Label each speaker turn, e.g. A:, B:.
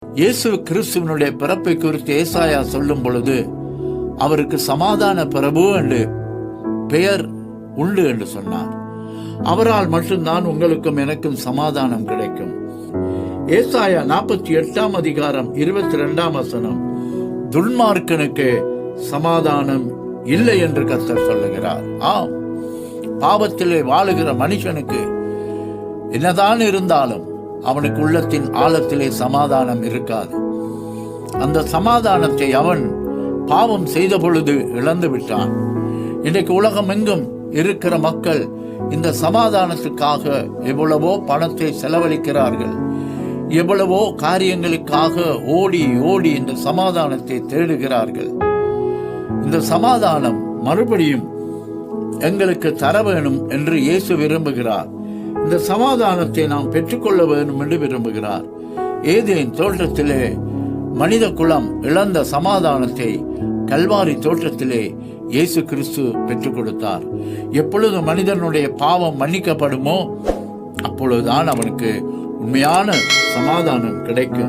A: இயேசு கிறிஸ்துவனுடைய பிறப்பை குறித்து ஏசாயா சொல்லும் பொழுது அவருக்கு சமாதான பிரபு என்று பெயர் உண்டு என்று சொன்னார். அவரால் மட்டும்தான் உங்களுக்கும் எனக்கும் சமாதானம் கிடைக்கும். ஏசாயா 48 அதிகாரம் 22 வசனம், துன்மார்க்கனுக்கு சமாதானம் இல்லை என்று கர்த்தர் சொல்லுகிறார். ஆம், பாவத்திலே வாழுகிற மனுஷனுக்கு என்னதான் இருந்தாலும் அவனுக்கு உள்ளத்தின் ஆழத்திலே சமாதானம் இருக்காது. அந்த சமாதானத்தை அவன் பாவம் செய்த பொழுது இழந்து விட்டான். இன்றைக்கு உலகம் எங்கும் இருக்கிற மக்கள் இந்த சமாதானத்துக்காக எவ்வளவோ பணத்தை செலவழிக்கிறார்கள், எவ்வளவோ காரியங்களுக்காக ஓடி ஓடி இந்த சமாதானத்தை தேடுகிறார்கள். இந்த சமாதானம் மறுபடியும் எங்களுக்கு தர வேணும் என்று இயேசு விரும்புகிறார். இந்த சமாதானத்தை நாம் பெற்றுக்கொள்ள வேண்டும் என்று விரும்புகிறார். ஏதேன் தோட்டத்திலே மனித குலம் இழந்த சமாதானத்தை கல்வாரி தோட்டத்திலே இயேசு கிறிஸ்து பெற்றுக் கொடுத்தார். எப்பொழுது மனிதனுடைய பாவம் மன்னிக்கப்படுமோ அப்பொழுதுதான் அவனுக்கு உண்மையான சமாதானம் கிடைக்கும்.